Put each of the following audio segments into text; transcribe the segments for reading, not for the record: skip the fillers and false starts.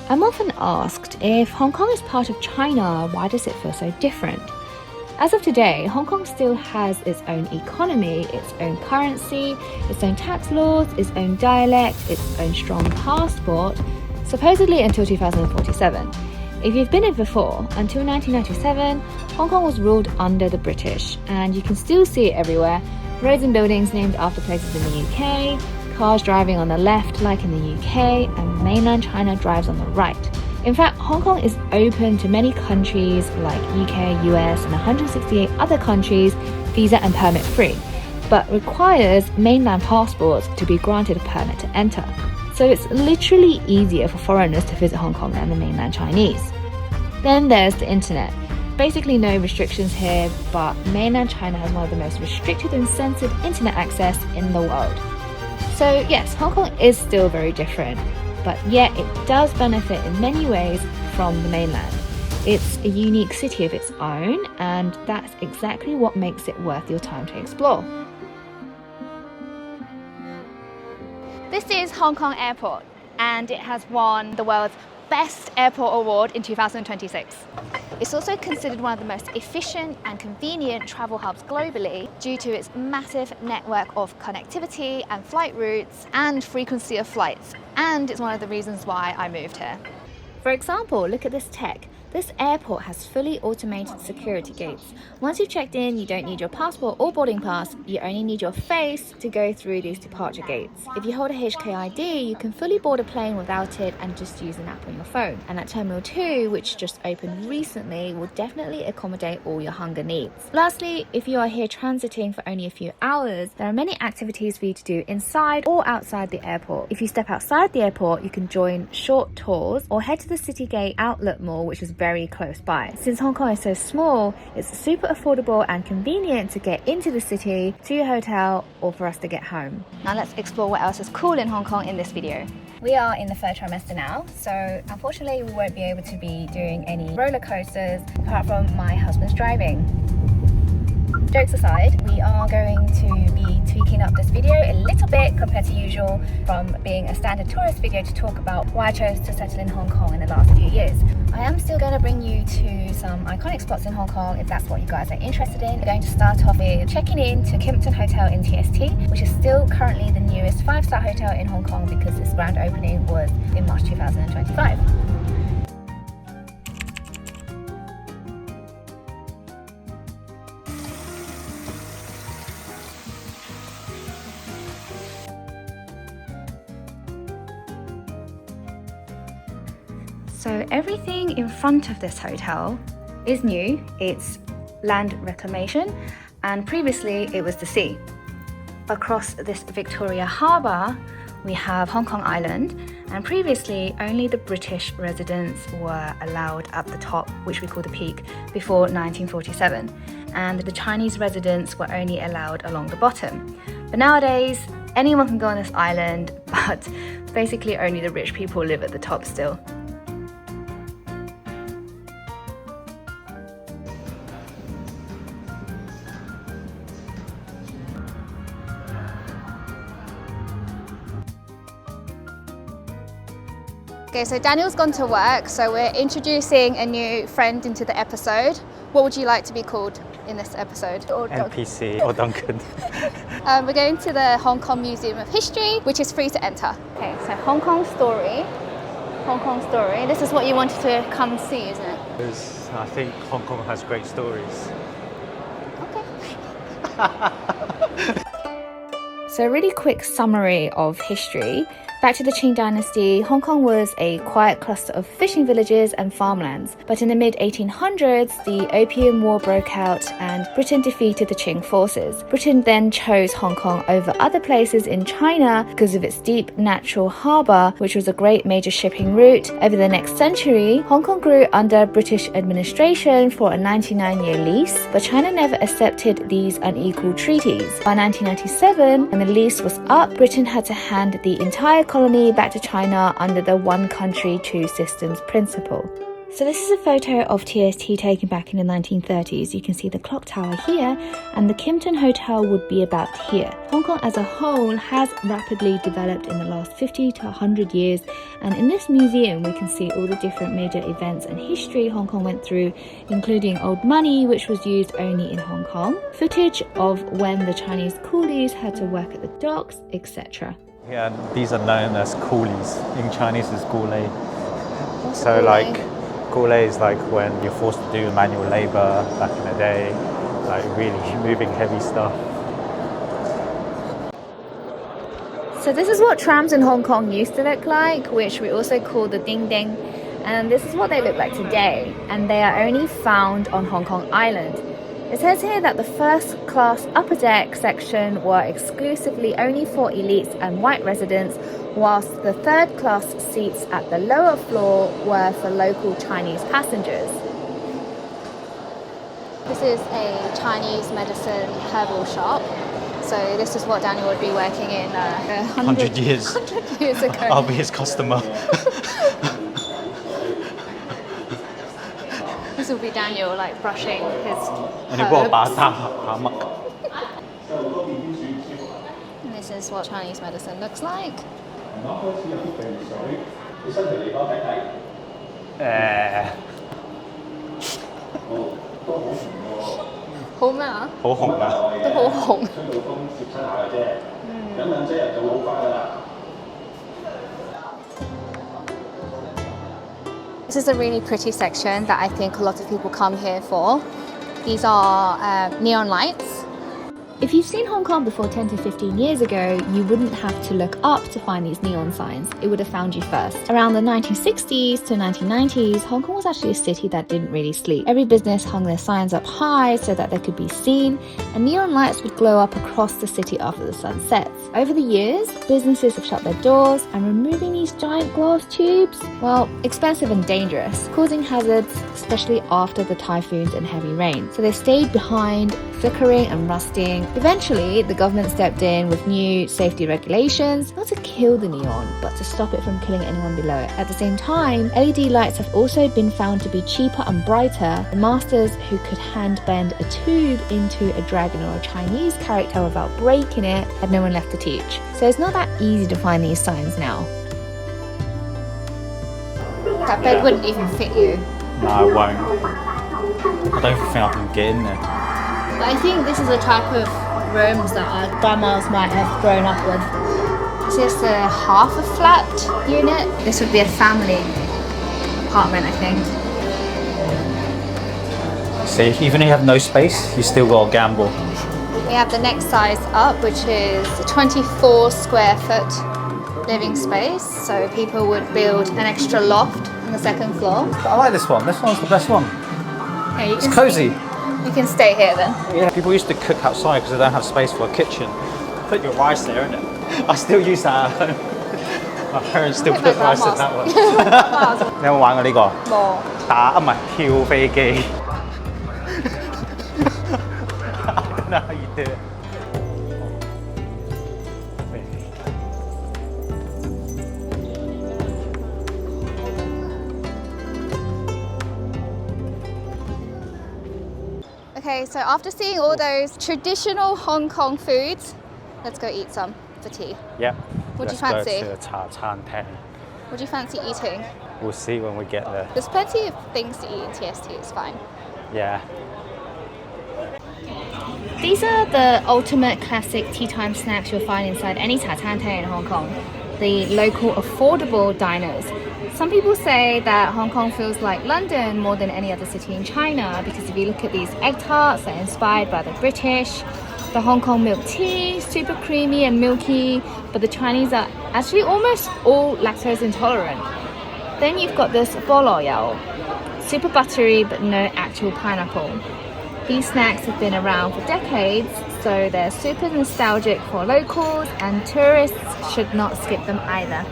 I'm often asked, if Hong Kong is part of China, why does it feel so different? As of today, Hong Kong still has its own economy, its own currency, its own tax laws, its own dialect, its own strong passport, supposedly until 2047. If you've been here before, until 1997, Hong Kong was ruled under the British, and you can still see it everywhere. Roads and buildings named after places in the UK, cars driving on the left like in the UK, and mainland China drives on the right. In fact, Hong Kong is open to many countries like UK, US, and 168 other countries, visa and permit free, but requires mainland passports to be granted a permit to enter. So it's literally easier for foreigners to visit Hong Kong than the mainland Chinese. Then there's the internet. Basically no restrictions here, but mainland China has one of the most restricted and censored internet access in the world. So yes, Hong Kong is still very different, but yet it does benefit in many ways from the mainland. It's a unique city of its own, and that's exactly what makes it worth your time to explore. This is Hong Kong Airport, and it has won the world's Best Airport Award in 2026. It's also considered one of the most efficient and convenient travel hubs globally due to its massive network of connectivity and flight routes and frequency of flights, and it's one of the reasons why I moved here. For example, look at this tech. This airport has fully automated security gates. Once you've checked in, you don't need your passport or boarding pass, you only need your face to go through these departure gates. If you hold a HK ID, you can fully board a plane without it and just use an app on your phone. And at Terminal 2, which just opened recently, will definitely accommodate all your hunger needs. Lastly, if you are here transiting for only a few hours, there are many activities for you to do inside or outside the airport. If you step outside the airport, you can join short tours or head to the Citygate Outlet Mall, which is very close by. Since Hong Kong is so small, it's super affordable and convenient to get into the city, to your hotel, or for us to get home. Now let's explore what else is cool in Hong Kong in this video. We are in the third trimester now, so unfortunately we won't be able to be doing any roller coasters apart from my husband's driving. Jokes aside, we are going to be tweaking up this video a little bit compared to usual, from being a standard tourist video to talk about why I chose to settle in Hong Kong in the last few years. I am still going to bring you to some iconic spots in Hong Kong if that's what you guys are interested in. We're going to start off with checking in to Kimpton Hotel in TST, which is still currently the newest 5-star hotel in Hong Kong because its grand opening was in March 2025. So everything in front of this hotel is new. It's land reclamation, and previously it was the sea. Across this Victoria Harbour, we have Hong Kong Island, and previously only the British residents were allowed up the top, which we call the Peak, before 1947, and the Chinese residents were only allowed along the bottom. But nowadays, anyone can go on this island, but basically only the rich people live at the top still. Okay, so Daniel's gone to work, so we're introducing a new friend into the episode. What would you like to be called in this episode? NPC or Duncan. We're going to the Hong Kong Museum of History, which is free to enter. Okay, so Hong Kong story. Hong Kong story. This is what you wanted to come see, isn't it? Because I think Hong Kong has great stories. Okay. So a really quick summary of history. Back to the Qing Dynasty, Hong Kong was a quiet cluster of fishing villages and farmlands. But in the mid-1800s, the Opium War broke out and Britain defeated the Qing forces. Britain then chose Hong Kong over other places in China because of its deep natural harbour, which was a great major shipping route. Over the next century, Hong Kong grew under British administration for a 99-year lease, but China never accepted these unequal treaties. By 1997, when the lease was up, Britain had to hand the entire colony back to China under the one country, two systems principle. So this is a photo of TST taken back in the 1930s. You can see the clock tower here, and the Kimpton Hotel would be about here. Hong Kong as a whole has rapidly developed in the last 50 to 100 years, and in this museum we can see all the different major events and history Hong Kong went through, including old money which was used only in Hong Kong, footage of when the Chinese coolies had to work at the docks, etc. Yeah, these are known as coolies. In Chinese, it's gulay. What's a So gulay? like, gulay is like when you're forced to do manual labor back in the day, like really moving heavy stuff. So this is what trams in Hong Kong used to look like, which we also call the ding ding. And this is what they look like today, and they are only found on Hong Kong Island. It says here that the first class upper deck section were exclusively only for elites and white residents, whilst the third class seats at the lower floor were for local Chinese passengers. This is a Chinese medicine herbal shop. So this is what Daniel would be working in 100 years. 100 years ago. I'll be his customer. This will be Daniel like brushing his And you've got a herbs. bathtub. And this is what Chinese medicine looks like. Eh, 好咩啊？好紅啊！都好紅。This is a really pretty section that I think a lot of people come here for. These are neon lights. If you've seen Hong Kong before 10 to 15 years ago, you wouldn't have to look up to find these neon signs. It would have found you first. Around the 1960s to 1990s, Hong Kong was actually a city that didn't really sleep. Every business hung their signs up high so that they could be seen, and neon lights would glow up across the city after the sun sets. Over the years, businesses have shut their doors, and removing these giant glass tubes, well, expensive and dangerous, causing hazards, especially after the typhoons and heavy rain. So they stayed behind, flickering and rusting. Eventually, the government stepped in with new safety regulations, not to kill the neon, but to stop it from killing anyone below it. At the same time, LED lights have also been found to be cheaper and brighter. The masters who could hand bend a tube into a dragon or a Chinese character without breaking it had no one left to teach. So it's not that easy to find these signs now. That bed wouldn't even fit you. No, I won't. I don't think I can get in there. But I think this is a type of rooms that our grandmas might have grown up with. This is a half a flat unit. This would be a family apartment, I think. See, even if you have no space, you still got to gamble. We have the next size up, which is a 24 square foot living space. So people would build an extra loft on the second floor. I like this one. This one's the best one. Yeah, you It's can- cozy. You can stay here then. Yeah, people used to cook outside because they don't have space for a kitchen. Put your rice there, innit? I still use that at home. My parents still I think put my rice in that one. grandma's. 你有冇玩過呢個？冇。打唔係跳飛機。I don't know how you do it. Okay, so after seeing all those traditional Hong Kong foods, let's go eat some for tea. Yep. What do you Let's fancy? go to 茶餐廳. What do you fancy eating? We'll see when we get there. There's plenty of things to eat in TST, it's fine. Yeah. These are the ultimate classic tea time snacks you'll find inside any cha chan in Hong Kong, the local affordable diners. Some people say that Hong Kong feels like London more than any other city in China because if you look at these egg tarts, they're inspired by the British. The Hong Kong milk tea, super creamy and milky, but the Chinese are actually almost all lactose intolerant. Then you've got this bolo yao, super buttery but no actual pineapple. These snacks have been around for decades, so they're super nostalgic for locals and tourists should not skip them either.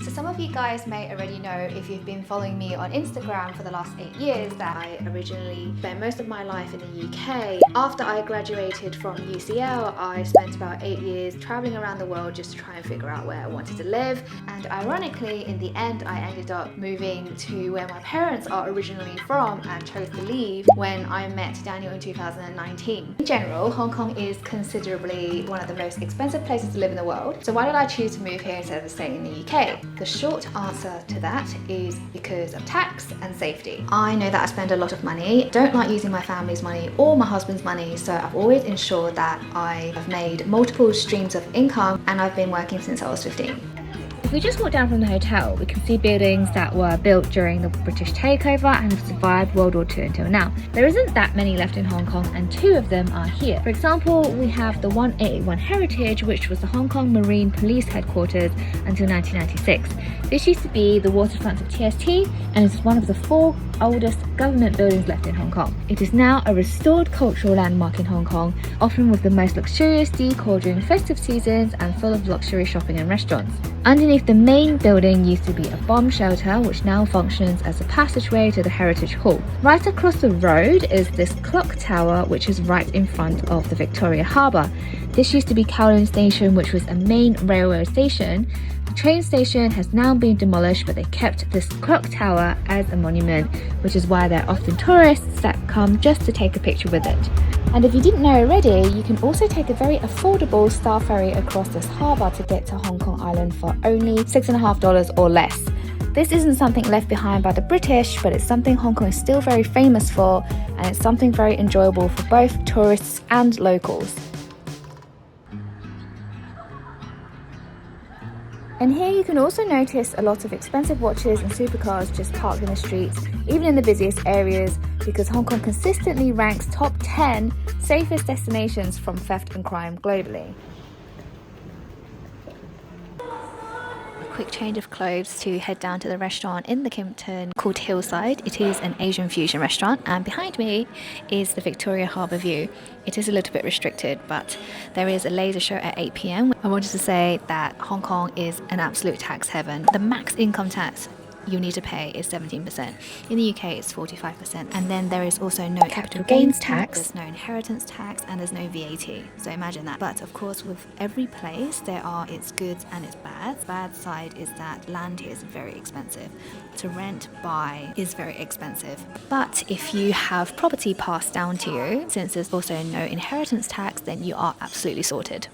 So some of you guys may already know, if you've been following me on Instagram for the last 8 years, that I originally spent most of my life in the UK. After I graduated from UCL, I spent about 8 years traveling around the world just to try and figure out where I wanted to live. And ironically, in the end, I ended up moving to where my parents are originally from and chose to leave when I met Daniel in 2019. In general, Hong Kong is considerably one of the most expensive places to live in the world. So why did I choose to move here instead of staying in the UK? The short answer to that is because of tax and safety. I know that I spend a lot of money, don't like using my family's money or my husband's money, so I've always ensured that I have made multiple streams of income, and I've been working since I was 15. If we just walk down from the hotel, we can see buildings that were built during the British takeover and have survived World War II until now. There isn't that many left in Hong Kong, and 2 of them are here. For example, we have the 1881 Heritage, which was the Hong Kong Marine Police headquarters until 1996. This used to be the waterfront of TST and is one of the 4 oldest government buildings left in Hong Kong. It is now a restored cultural landmark in Hong Kong, often with the most luxurious decor during festive seasons and full of luxury shopping and restaurants. Underneath the main building used to be a bomb shelter, which now functions as a passageway to the Heritage Hall. Right across the road is this clock tower, which is right in front of the Victoria Harbour. This used to be Kowloon Station, which was a main railway station. The train station has now been demolished, but they kept this clock tower as a monument, which is why there are often tourists that come just to take a picture with it. And if you didn't know already, you can also take a very affordable Star Ferry across this harbour to get to Hong Kong Island for only $6.50 or less. This isn't something left behind by the British, but it's something Hong Kong is still very famous for, and it's something very enjoyable for both tourists and locals. And here you can also notice a lot of expensive watches and supercars just parked in the streets, even in the busiest areas, because Hong Kong consistently ranks top 10 safest destinations from theft and crime globally. Quick change of clothes to head down to the restaurant in the Kimpton called Hillside. It is an Asian fusion restaurant, and behind me is the Victoria Harbour View. It is a little bit restricted, but there is a laser show at 8 p.m. I wanted to say that Hong Kong is an absolute tax heaven. The max income tax you need to pay is 17%. In the UK it's 45%, and then there is also no capital gains tax, there's no inheritance tax, and there's no VAT. So imagine that. But of course, with every place there are its goods and its bads. The bad side is that land here is very expensive. To rent, buy is very expensive. But if you have property passed down to you, since there's also no inheritance tax, then you are absolutely sorted.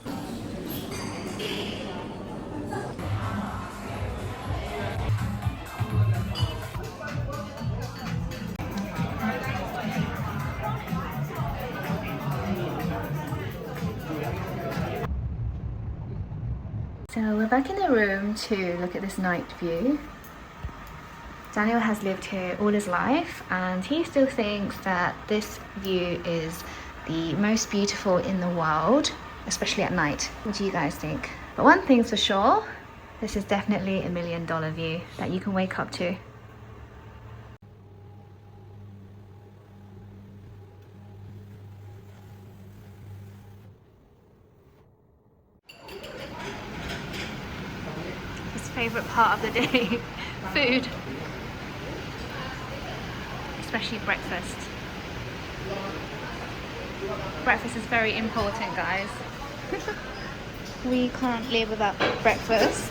So we're back in the room to look at this night view. Daniel has lived here all his life, and he still thinks that this view is the most beautiful in the world, especially at night. What do you guys think? But one thing's for sure, this is definitely $1 million view that you can wake up to. Favorite part of the day, food, especially breakfast. Breakfast is very important, guys. We can't live without breakfast.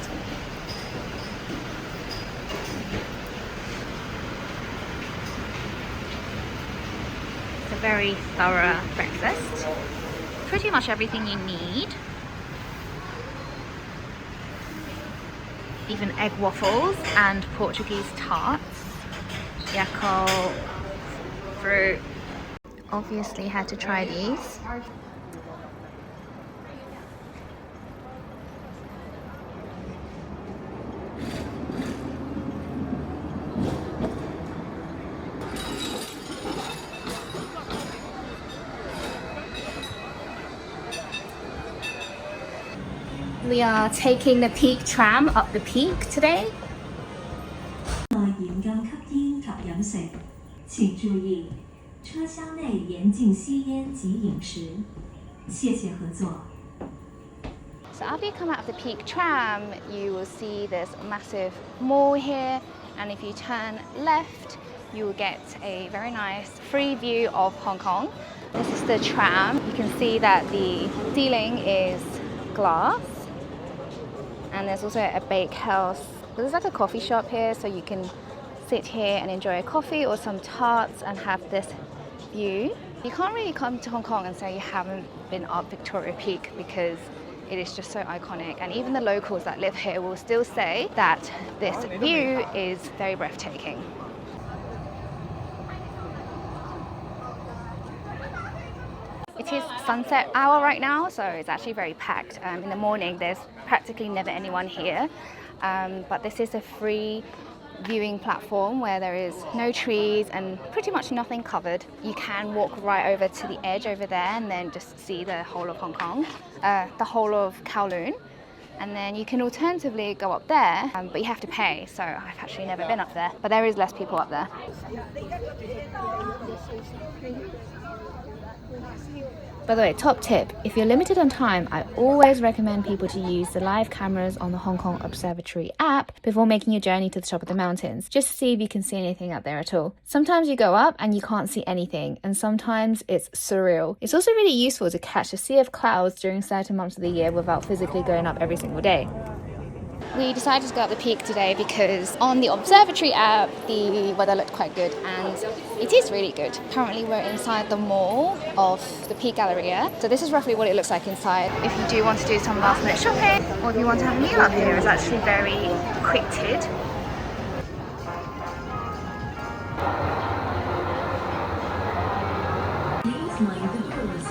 It's a very thorough breakfast. Pretty much everything you need. Even egg waffles and Portuguese tarts, yakult, fruit. Obviously had to try these. We are taking the Peak tram up the Peak today. 严禁吸烟及饮食，请注意，车厢内严禁吸烟及饮食。谢谢合作。So after you come out of the Peak tram, you will see this massive mall here, and if you turn left, you will get a very nice free view of Hong Kong. This is the tram. You can see that the ceiling is glass, and there's also a bakehouse. There's like a coffee shop here, so you can sit here and enjoy a coffee or some tarts and have this view. You can't really come to Hong Kong and say you haven't been up Victoria Peak because it is just so iconic, and even the locals that live here will still say that this view is very breathtaking. It is sunset hour right now, so it's actually very packed. In the morning there's practically never anyone here, but this is a free viewing platform where there is no trees and pretty much nothing covered. You can walk right over to the edge over there and then just see the whole of Hong Kong, the whole of Kowloon, and then you can alternatively go up there, but you have to pay, so I've actually never been up there, but there is less people up there. By the way, top tip, if you're limited on time, I always recommend people to use the live cameras on the Hong Kong Observatory app before making your journey to the top of the mountains, just to see if you can see anything up there at all. Sometimes you go up and you can't see anything, and sometimes it's surreal. It's also really useful to catch a sea of clouds during certain months of the year without physically going up every single day. We decided to go up the peak today because on the observatory app the weather looked quite good, and it is really good. Currently we're inside the mall of the Peak Galleria, so this is roughly what it looks like inside. If you do want to do some last minute shopping, or if you want to have a meal up here, it's actually very quick-tid. Please mind the doors.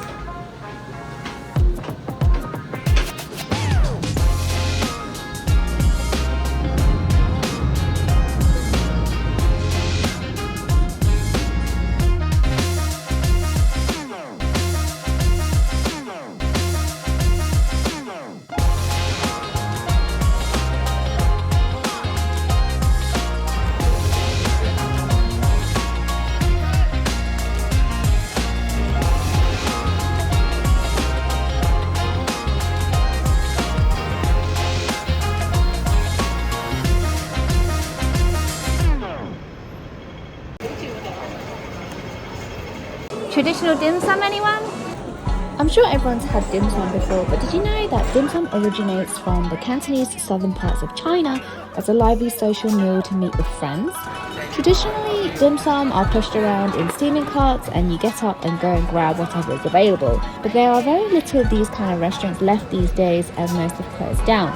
Traditional dim sum, anyone? I'm sure everyone's had dim sum before, but did you know that dim sum originates from the Cantonese southern parts of China as a lively social meal to meet with friends? Traditionally, dim sum are pushed around in steaming carts and you get up and go and grab whatever is available. But there are very little of these kind of restaurants left these days, as most have closed down.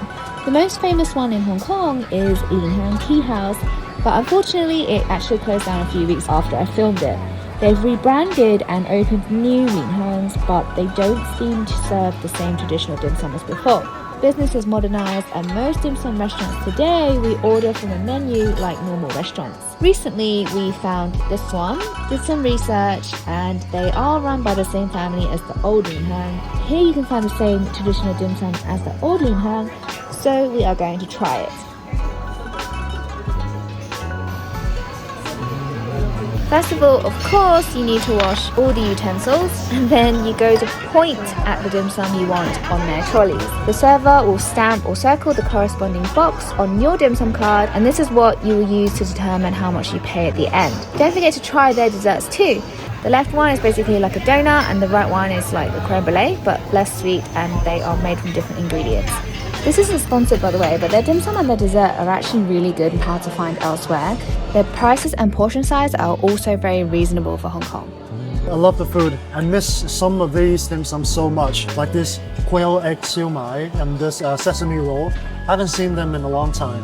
The most famous one in Hong Kong is Lin Hang Tea House, but unfortunately it actually closed down a few weeks after I filmed it. They've rebranded and opened new Lin Hangs, but they don't seem to serve the same traditional dim sum as before. Business is modernized, and most dim sum restaurants today we order from a menu like normal restaurants. Recently we found this one, did some research, and they are run by the same family as the old Lin Hang. Here you can find the same traditional dim sum as the old Lin Hang, so we are going to try it. First of all, of course, you need to wash all the utensils, and then you go to point at the dim sum you want on their trolleys. The server will stamp or circle the corresponding box on your dim sum card, and this is what you will use to determine how much you pay at the end. Don't forget to try their desserts too. The left one is basically like a donut, and the right one is like a creme brulee, but less sweet, and they are made from different ingredients. This isn't sponsored, by the way, but their dim sum and their dessert are actually really good and hard to find elsewhere. Their prices and portion size are also very reasonable for Hong Kong. I love the food. I miss some of these dim sum so much, like this quail egg siu mai and this sesame roll. I haven't seen them in a long time.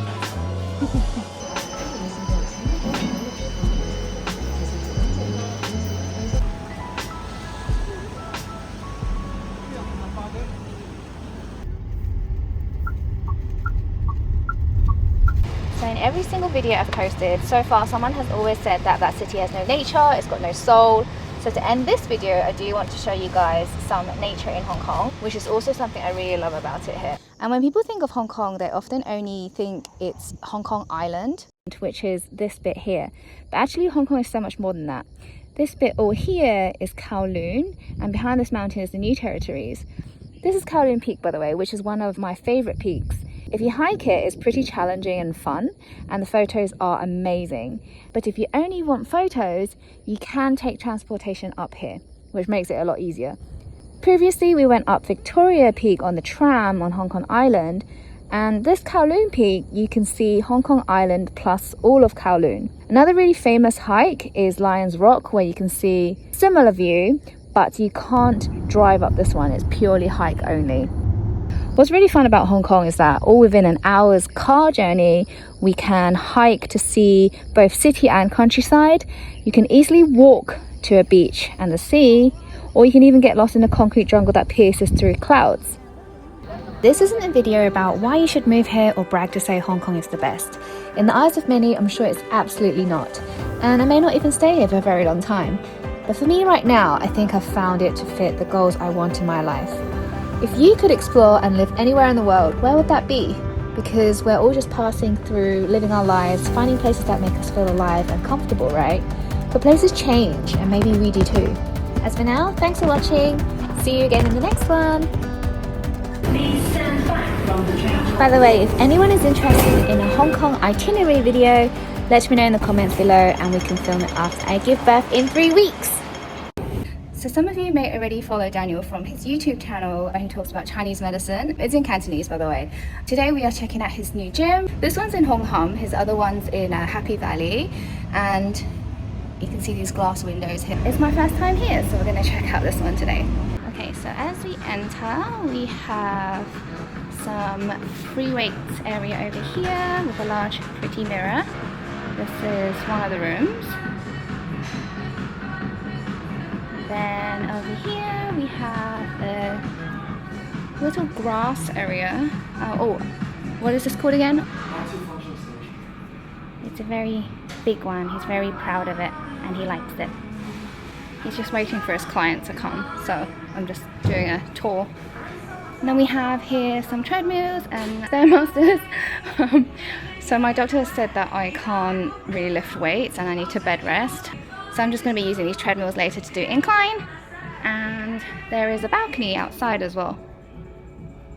So in every single video I've posted so far, someone has always said that that city has no nature, it's got no soul. So to end this video, I do want to show you guys some nature in Hong Kong, which is also something I really love about it here. And when people think of Hong Kong, they often only think it's Hong Kong Island, which is this bit here. But actually Hong Kong is so much more than that. This bit over here is Kowloon, and behind this mountain is the New Territories. This is Kowloon Peak, by the way, which is one of my favourite peaks. If you hike it, it's pretty challenging and fun, and the photos are amazing. But if you only want photos, you can take transportation up here, which makes it a lot easier. Previously, we went up Victoria Peak on the tram on Hong Kong Island, and this Kowloon Peak, you can see Hong Kong Island plus all of Kowloon. Another really famous hike is Lion's Rock, where you can see similar view, but you can't drive up this one. It's purely hike only. What's really fun about Hong Kong is that all within an hour's car journey, we can hike to see both city and countryside. You can easily walk to a beach and the sea, or you can even get lost in a concrete jungle that pierces through clouds. This isn't a video about why you should move here or brag to say Hong Kong is the best. In the eyes of many, I'm sure it's absolutely not. And I may not even stay here for a very long time. But for me right now, I think I've found it to fit the goals I want in my life. If you could explore and live anywhere in the world, where would that be? Because we're all just passing through, living our lives, finding places that make us feel alive and comfortable, right? But places change, and maybe we do too. As for now, thanks for watching. See you again in the next one. Please stand back from the train. By the way, if anyone is interested in a Hong Kong itinerary video, let me know in the comments below and we can film it after I give birth in 3 weeks. So some of you may already follow Daniel from his YouTube channel where he talks about Chinese medicine. It's in Cantonese, by the way. Today we are checking out his new gym. This one's in Hong Kong, his other one's in Happy Valley, and you can see these glass windows here. It's my first time here, so we're going to check out this one today. Okay, so as we enter, we have some free weights area over here with a large pretty mirror. This is one of the rooms. Then over here we have a little grass area. Oh, what is this called again? It's a very big one. He's very proud of it and he likes it. He's just waiting for his client to come, so I'm just doing a tour. And then we have here some treadmills and stairmasters. So my doctor has said that I can't really lift weights and I need to bed rest. So I'm just going to be using these treadmills later to do incline, and there is a balcony outside as well.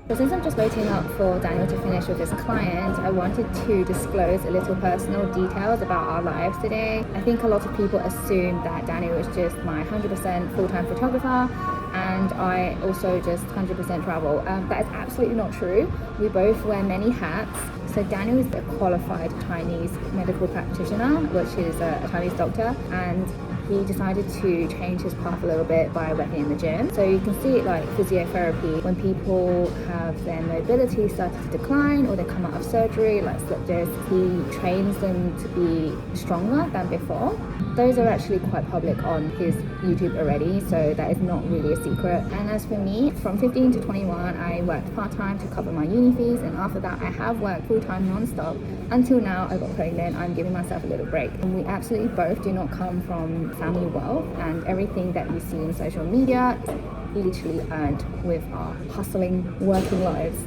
So since I'm just waiting up for Daniel to finish with his client, I wanted to disclose a little personal details about our lives today. I think a lot of people assume that Daniel is just my 100% full-time photographer and I also just 100% travel. That is absolutely not true. We both wear many hats. So Daniel is a qualified Chinese medical practitioner, which is a Chinese doctor, and he decided to change his path a little bit by working in the gym. So you can see it like physiotherapy. When people have their mobility started to decline or they come out of surgery, like slip disc, he trains them to be stronger than before. Those are actually quite public on his YouTube already, so that is not really a secret. And as for me, from 15 to 21, I worked part-time to cover my uni fees, and after that I have worked full-time non-stop. Until now I got pregnant, I'm giving myself a little break. And we absolutely both do not come from family wealth, and everything that you see in social media literally earned with our hustling working lives.